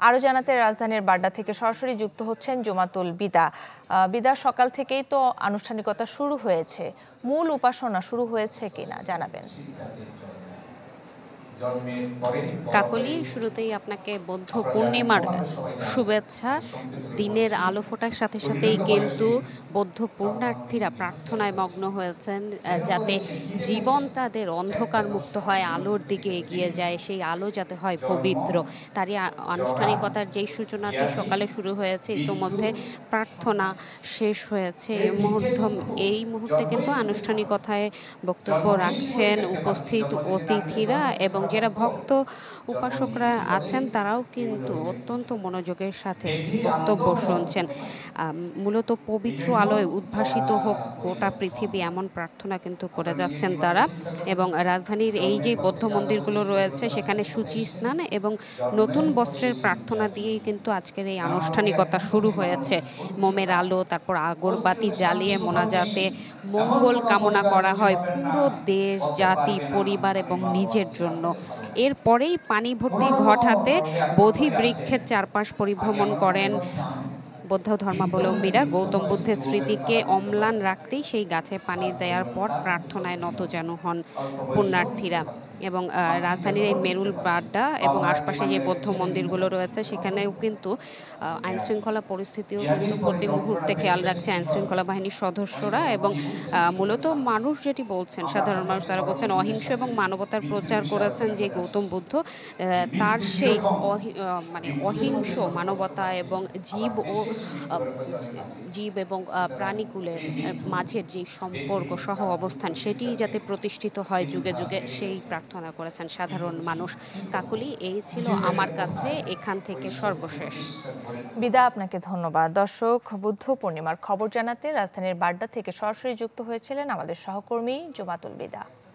আরো জানাতে রাজধানীর বাড্ডা থেকে সরাসরি যুক্ত হচ্ছেন জুমাতুল বিদা। বিদা, সকাল থেকেই তো আনুষ্ঠানিকতা শুরু হয়েছে, মূল উপাসনা শুরু হয়েছে কিনা জানাবেন। কাকলি, শুরুতেই আপনাকে বৌদ্ধ পূর্ণিমার শুভেচ্ছা। দিনের আলো ফোটার সাথে সাথেই কিন্তু বৌদ্ধ পুণ্যার্থীরা প্রার্থনায় মগ্ন হয়েছেন, যাতে জীবন তাদের অন্ধকার মুক্ত হয়, আলোর দিকে এগিয়ে যায়, সেই আলো যাতে হয় পবিত্র। তারই আনুষ্ঠানিকতার যেই সূচনাটি সকালে শুরু হয়েছে, ইতোমধ্যে প্রার্থনা শেষ হয়েছে। এই মুহূর্তে কিন্তু আনুষ্ঠানিকতায় বক্তব্য রাখছেন উপস্থিত অতিথিরা, এবং যারা ভক্ত উপাসকরা আছেন তারাও কিন্তু অত্যন্ত মনোযোগের সাথে বক্তব্য শুনছেন। মূলত পবিত্র আলোয় উদ্ভাসিত হোক গোটা পৃথিবী, এমন প্রার্থনা কিন্তু করে যাচ্ছেন তারা। এবং রাজধানীর এই যে বৌদ্ধ মন্দিরগুলো রয়েছে, সেখানে সূচি স্নান এবং নতুন বস্ত্রের প্রার্থনা দিয়েই কিন্তু আজকের এই আনুষ্ঠানিকতা শুরু হয়েছে। মোমের আলো, তারপর আগরবাতি জ্বালিয়ে মোনাজাতে মঙ্গল কামনা করা হয় পুরো দেশ, জাতি, পরিবার এবং নিজের জন্য। এরপরেই পানি ভর্তি ঘট হাতে বোধি বৃক্ষের চারপাশ পরিভ্রমণ করেন বৌদ্ধ ধর্মাবলম্বীরা। গৌতম বুদ্ধের স্মৃতিকে অম্লান রাখতেই সেই গাছে পানি দেওয়ার পর প্রার্থনায় নত যেন হন পুণ্যার্থীরা। এবং রাজধানীর এই মেরুল বাড্ডা এবং আশপাশে যে বৌদ্ধ মন্দিরগুলো রয়েছে, সেখানেও কিন্তু আইনশৃঙ্খলা পরিস্থিতিও কিন্তু প্রতি মুহূর্তে খেয়াল রাখছে আইনশৃঙ্খলা বাহিনীর সদস্যরা। এবং মূলত মানুষ যেটি বলছেন, সাধারণ মানুষ তারা বলছেন অহিংস এবং মানবতার প্রচার করেছেন যে গৌতম বুদ্ধ, তার সেই অহিংস মানবতা এবং জীব এবং প্রাণীকুলের মাঝের যে সম্পর্ক, সহ অবস্থান, সেটি যাতে প্রতিষ্ঠিত হয় যুগে যুগে, সেই প্রার্থনা করেছেন সাধারণ মানুষ। কাকুলি, এই ছিল আমার কাছে এখান থেকে সর্বশেষ। বিদা, আপনাকে ধন্যবাদ। দর্শক, বুদ্ধ পূর্ণিমার খবর জানাতে রাজধানীর বাড্ডা থেকে সরাসরি যুক্ত হয়েছিলেন আমাদের সহকর্মী জুমাতুল বিদা।